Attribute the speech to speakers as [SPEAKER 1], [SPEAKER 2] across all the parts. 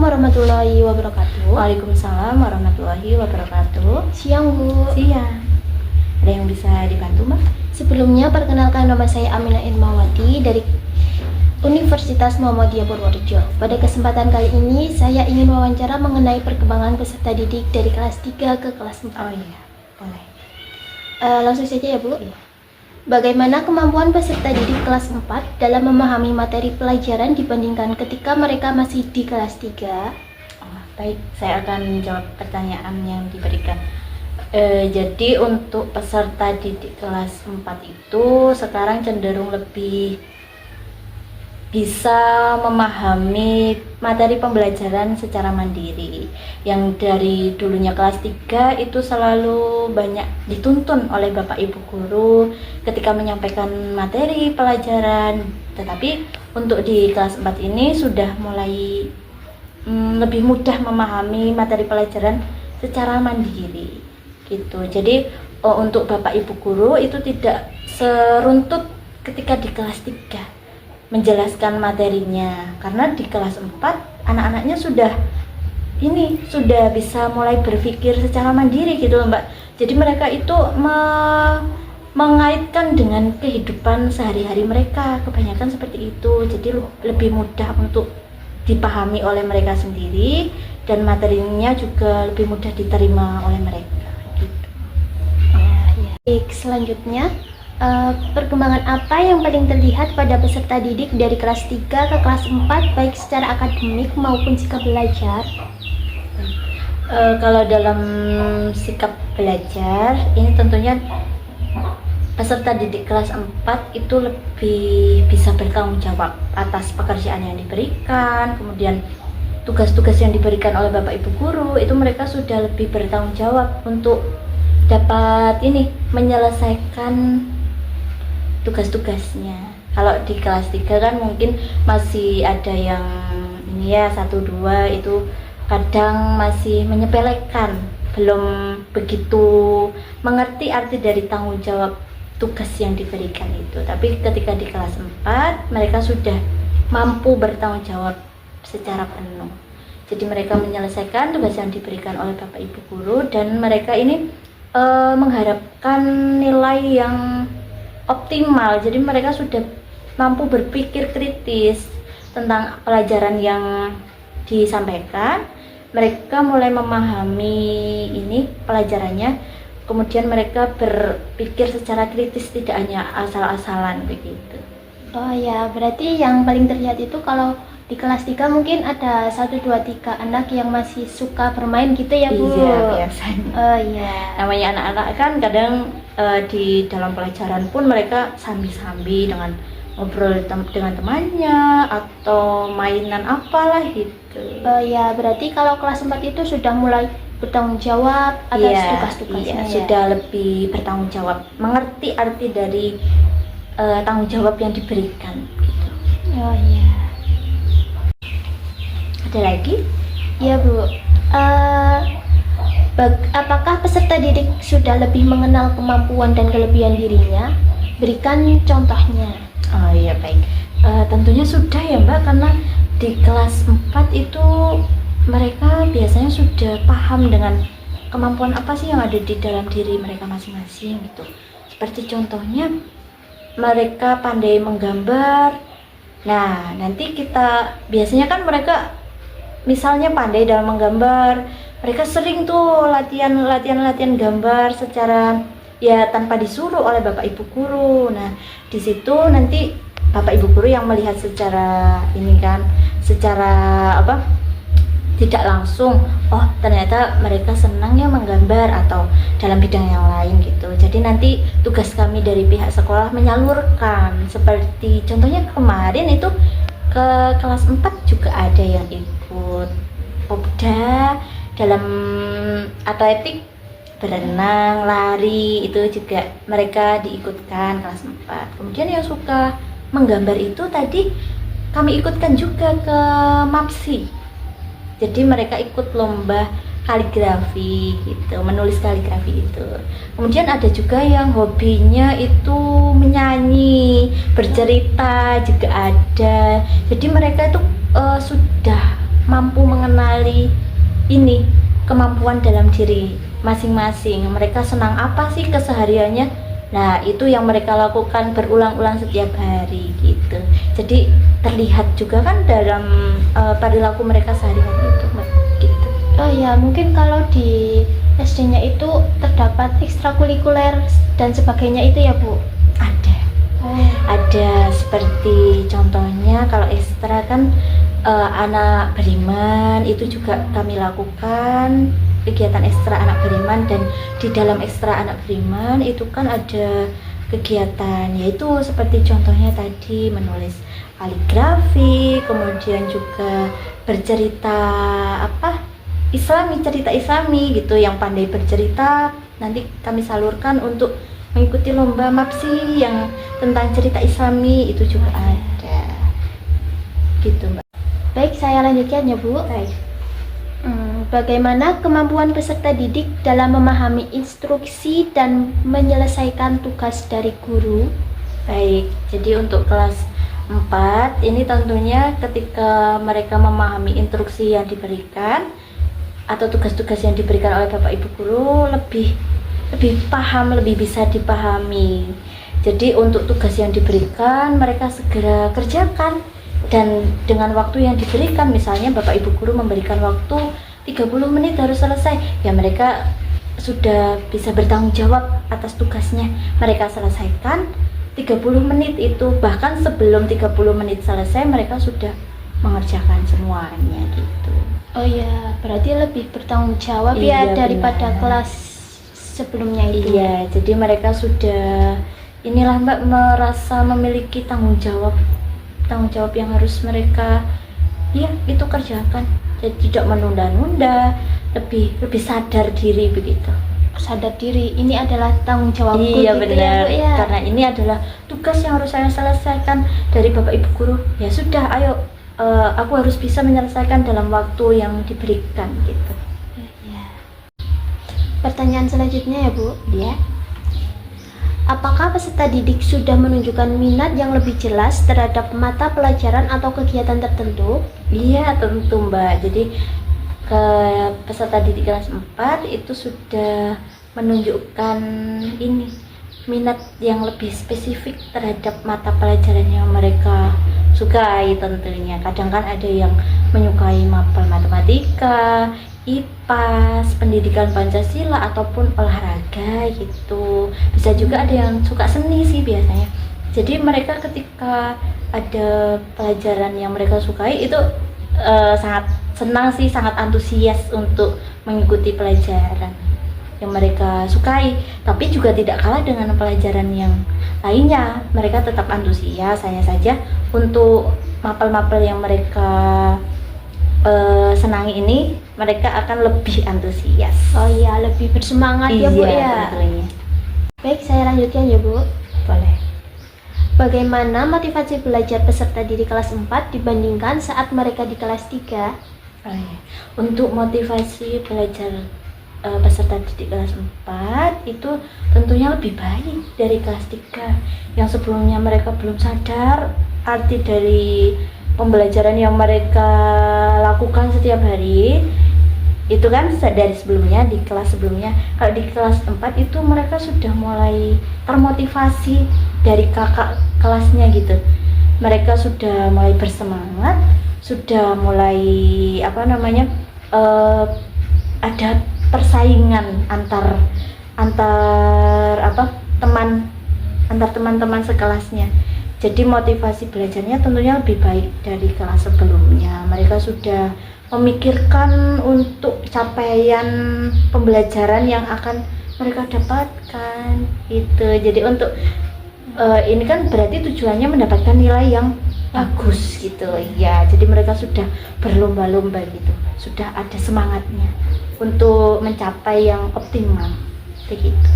[SPEAKER 1] warahmatullahi wabarakatuh.
[SPEAKER 2] Waalaikumsalam warahmatullahi wabarakatuh.
[SPEAKER 1] Siang Bu.
[SPEAKER 2] Siang. Ada yang bisa dibantu, Mbak?
[SPEAKER 1] Sebelumnya perkenalkan, nama saya Aminah Irmawati dari Universitas Muhammadiyah Purworejo. Pada kesempatan kali ini saya ingin wawancara mengenai perkembangan peserta didik dari kelas 3 ke kelas 4.
[SPEAKER 2] Oh iya, boleh.
[SPEAKER 1] Langsung saja ya Bu.
[SPEAKER 2] Iya.
[SPEAKER 1] Bagaimana kemampuan peserta didik kelas 4 dalam memahami materi pelajaran dibandingkan ketika mereka masih di kelas 3?
[SPEAKER 2] Baik, saya akan jawab pertanyaan yang diberikan. Jadi untuk peserta didik kelas 4 itu sekarang cenderung lebih bisa memahami materi pembelajaran secara mandiri. Yang dari dulunya kelas 3 itu selalu banyak dituntun oleh Bapak Ibu guru ketika menyampaikan materi pelajaran. Tetapi untuk di kelas 4 ini sudah mulai lebih mudah memahami materi pelajaran secara mandiri gitu. Jadi untuk Bapak Ibu guru itu tidak seruntut ketika di kelas 3 menjelaskan materinya, karena di kelas 4 anak-anaknya sudah bisa mulai berpikir secara mandiri gitu loh, Mbak. Jadi mereka itu mengaitkan dengan kehidupan sehari-hari mereka, kebanyakan seperti itu. Jadi lebih mudah untuk dipahami oleh mereka sendiri dan materinya juga lebih mudah diterima oleh mereka gitu.
[SPEAKER 1] Baik, selanjutnya perkembangan apa yang paling terlihat pada peserta didik dari kelas 3 ke kelas 4 baik secara akademik maupun sikap belajar?
[SPEAKER 2] Kalau dalam sikap belajar ini tentunya peserta didik kelas 4 itu lebih bisa bertanggung jawab atas pekerjaan yang diberikan, kemudian tugas-tugas yang diberikan oleh Bapak Ibu guru itu mereka sudah lebih bertanggung jawab untuk dapat menyelesaikan tugas-tugasnya. Kalau di kelas 3 kan mungkin masih ada yang 1-2 itu kadang masih menyepelekan, belum begitu mengerti arti dari tanggung jawab tugas yang diberikan itu. Tapi ketika di kelas 4 mereka sudah mampu bertanggung jawab secara penuh. Jadi mereka menyelesaikan tugas yang diberikan oleh Bapak Ibu guru dan mereka ini mengharapkan nilai yang optimal. Jadi mereka sudah mampu berpikir kritis tentang pelajaran yang disampaikan. Mereka mulai memahami pelajarannya, kemudian mereka berpikir secara kritis, tidak hanya asal-asalan begitu.
[SPEAKER 1] Oh ya, berarti yang paling terlihat itu kalau di kelas 3 mungkin ada 1, 2, 3 anak yang masih suka bermain gitu ya Bu?
[SPEAKER 2] Iya, biasanya.
[SPEAKER 1] Oh iya.
[SPEAKER 2] Namanya anak-anak kan kadang di dalam pelajaran pun mereka sambi-sambi dengan ngobrol dengan temannya atau mainan apalah gitu.
[SPEAKER 1] Oh ya, berarti kalau kelas 4 itu sudah mulai bertanggung jawab atas tugas-tugasnya.
[SPEAKER 2] Iya, sudah lebih bertanggung jawab, mengerti arti dari tanggung jawab yang diberikan gitu.
[SPEAKER 1] Oh iya.
[SPEAKER 2] Ada lagi?
[SPEAKER 1] Iya Bu. Apakah peserta didik sudah lebih mengenal kemampuan dan kelebihan dirinya? Berikan contohnya.
[SPEAKER 2] Oh iya, baik. Tentunya sudah ya Mbak, karena di kelas 4 itu mereka biasanya sudah paham dengan kemampuan apa sih yang ada di dalam diri mereka masing-masing gitu. Seperti contohnya mereka pandai menggambar. Nah, nanti kita biasanya kan mereka misalnya pandai dalam menggambar, mereka sering tuh latihan gambar secara tanpa disuruh oleh Bapak Ibu guru. Nah, di situ nanti Bapak Ibu guru yang melihat secara tidak langsung, oh ternyata mereka senang ya menggambar atau dalam bidang yang lain gitu. Jadi nanti tugas kami dari pihak sekolah menyalurkan, seperti contohnya kemarin itu ke kelas 4 juga ada yang ikut popda dalam atletik, berenang, lari, itu juga mereka diikutkan kelas 4. Kemudian yang suka menggambar itu tadi kami ikutkan juga ke MAPSI. Jadi mereka ikut lomba kaligrafi gitu, menulis kaligrafi itu. Kemudian ada juga yang hobinya itu menyanyi, bercerita juga ada. Jadi mereka itu sudah mampu mengenali ini kemampuan dalam diri masing-masing. Mereka senang apa sih kesehariannya. Nah, itu yang mereka lakukan berulang-ulang setiap hari gitu. Jadi terlihat juga kan dalam perilaku mereka sehari-hari itu, Mbak, gitu.
[SPEAKER 1] Oh ya, mungkin kalau di SD-nya itu terdapat ekstrakurikuler dan sebagainya itu ya, Bu?
[SPEAKER 2] Ada.
[SPEAKER 1] Oh.
[SPEAKER 2] Ada seperti contohnya kalau ekstra kan anak beriman itu juga kami lakukan kegiatan ekstra anak beriman, dan di dalam ekstra anak beriman itu kan ada kegiatan yaitu seperti contohnya tadi menulis kaligrafi, kemudian juga bercerita cerita islami gitu. Yang pandai bercerita nanti kami salurkan untuk mengikuti lomba MAPSI yang tentang cerita islami, itu juga ada gitu, Mbak.
[SPEAKER 1] Baik, saya lanjutkan ya, Bu.
[SPEAKER 2] Baik.
[SPEAKER 1] Bagaimana kemampuan peserta didik dalam memahami instruksi dan menyelesaikan tugas dari guru?
[SPEAKER 2] Baik, jadi untuk kelas 4 ini tentunya ketika mereka memahami instruksi yang diberikan atau tugas-tugas yang diberikan oleh Bapak Ibu guru lebih paham, lebih bisa dipahami. Jadi untuk tugas yang diberikan mereka segera kerjakan, dan dengan waktu yang diberikan, misalnya Bapak Ibu guru memberikan waktu 30 menit harus selesai, ya mereka sudah bisa bertanggung jawab atas tugasnya. Mereka selesaikan 30 menit itu, bahkan sebelum 30 menit selesai mereka sudah mengerjakan semuanya gitu.
[SPEAKER 1] Oh ya, berarti lebih bertanggung jawab
[SPEAKER 2] Iya,
[SPEAKER 1] ya daripada
[SPEAKER 2] benar.
[SPEAKER 1] kelas sebelumnya itu.
[SPEAKER 2] Iya, jadi mereka sudah inilah, Mbak, merasa memiliki tanggung jawab yang harus mereka itu kerjakan. Jadi tidak menunda-nunda, lebih sadar diri begitu.
[SPEAKER 1] Sadar diri, ini adalah tanggung jawabku.
[SPEAKER 2] Iya,
[SPEAKER 1] gitu
[SPEAKER 2] benar.
[SPEAKER 1] ya, Bu, ya.
[SPEAKER 2] Karena ini adalah tugas yang harus saya selesaikan dari Bapak Ibu guru. Ya sudah, ayo aku harus bisa menyelesaikan dalam waktu yang diberikan gitu.
[SPEAKER 1] Ya. Pertanyaan selanjutnya ya, Bu.
[SPEAKER 2] Ya.
[SPEAKER 1] Apakah peserta didik sudah menunjukkan minat yang lebih jelas terhadap mata pelajaran atau kegiatan tertentu?
[SPEAKER 2] Iya, tentu, Mbak. Jadi ke peserta didik kelas 4 itu sudah menunjukkan ini minat yang lebih spesifik terhadap mata pelajaran yang mereka sukai tentunya. Kadang kan ada yang menyukai mapel matematika, IPAS, pendidikan Pancasila, ataupun olahraga gitu. Bisa juga ada yang suka seni sih biasanya. Jadi mereka ketika ada pelajaran yang mereka sukai itu sangat senang sih, sangat antusias untuk mengikuti pelajaran yang mereka sukai. Tapi juga tidak kalah dengan pelajaran yang lainnya, mereka tetap antusias. Hanya saja untuk mapel-mapel yang mereka senangi ini mereka akan lebih antusias.
[SPEAKER 1] Oh iya, lebih bersemangat ya, Bu ya.
[SPEAKER 2] Tentunya.
[SPEAKER 1] Baik, saya lanjutkan ya, Bu.
[SPEAKER 2] Boleh.
[SPEAKER 1] Bagaimana motivasi belajar peserta didik kelas 4 dibandingkan saat mereka di kelas 3?
[SPEAKER 2] Untuk motivasi belajar peserta didik kelas 4 itu tentunya lebih baik dari kelas 3 yang sebelumnya mereka belum sadar arti dari pembelajaran yang mereka lakukan setiap hari. Itu kan dari sebelumnya, di kelas sebelumnya. Kalau di kelas 4 itu mereka sudah mulai termotivasi dari kakak kelasnya gitu. Mereka sudah mulai bersemangat, sudah mulai ada persaingan antar teman-teman sekelasnya. Jadi motivasi belajarnya tentunya lebih baik dari kelas sebelumnya. Mereka sudah memikirkan untuk capaian pembelajaran yang akan mereka dapatkan gitu. Jadi untuk ini kan berarti tujuannya mendapatkan nilai yang bagus gitu ya. Jadi mereka sudah berlomba-lomba gitu, sudah ada semangatnya untuk mencapai yang optimal begitu.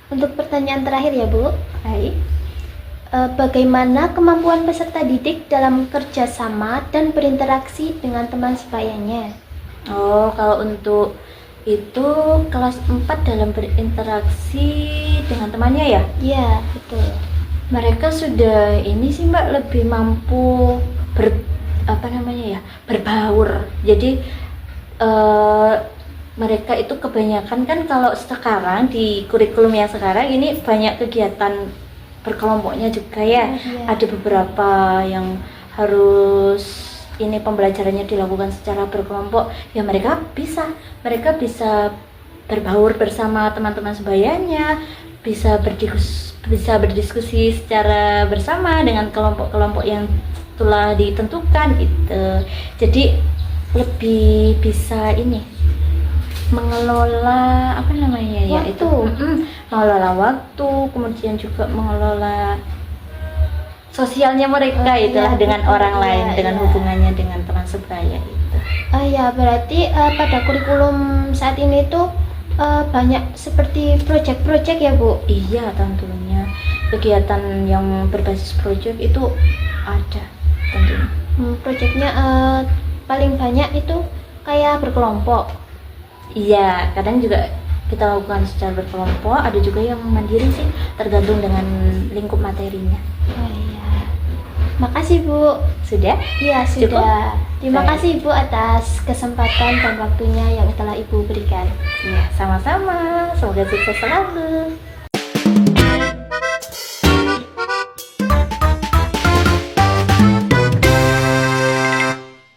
[SPEAKER 1] Untuk pertanyaan terakhir ya, Bu.
[SPEAKER 2] Baik.
[SPEAKER 1] Bagaimana kemampuan peserta didik dalam kerjasama dan berinteraksi dengan teman sebayanya?
[SPEAKER 2] Oh, kalau untuk itu kelas 4 dalam berinteraksi dengan temannya ya?
[SPEAKER 1] Iya, betul.
[SPEAKER 2] Mereka sudah ini sih, Mbak, lebih mampu apa namanya ya, berbaur. Jadi mereka itu kebanyakan kan kalau sekarang di kurikulum yang sekarang ini banyak kegiatan berkelompoknya juga ya.
[SPEAKER 1] Iya.
[SPEAKER 2] Ada beberapa yang harus ini pembelajarannya dilakukan secara berkelompok. Ya mereka bisa berbaur bersama teman-teman sebayanya, bisa berdiskusi secara bersama dengan kelompok-kelompok yang telah ditentukan itu. Jadi lebih bisa ini mengelola apa namanya ya,
[SPEAKER 1] Waktu.
[SPEAKER 2] itu mengelola waktu, kemudian juga mengelola sosialnya mereka, itulah
[SPEAKER 1] iya,
[SPEAKER 2] dengan
[SPEAKER 1] betul,
[SPEAKER 2] orang
[SPEAKER 1] iya,
[SPEAKER 2] lain, dengan
[SPEAKER 1] iya.
[SPEAKER 2] hubungannya dengan teman sebaya itu.
[SPEAKER 1] Ya, berarti pada kurikulum saat ini tuh banyak seperti project-project ya, Bu?
[SPEAKER 2] Iya, tentunya kegiatan yang berbasis project itu ada tentunya.
[SPEAKER 1] Projectnya paling banyak itu kayak berkelompok.
[SPEAKER 2] Iya, kadang juga kita lakukan secara berkelompok, ada juga yang mandiri sih, tergantung dengan lingkup materinya.
[SPEAKER 1] Oh iya. Makasih, Bu.
[SPEAKER 2] Sudah?
[SPEAKER 1] Iya,
[SPEAKER 2] Cukup?
[SPEAKER 1] sudah. Terima
[SPEAKER 2] Baik.
[SPEAKER 1] kasih, Bu, atas kesempatan dan waktunya yang telah Ibu berikan.
[SPEAKER 2] Iya, sama-sama. Semoga sukses selalu.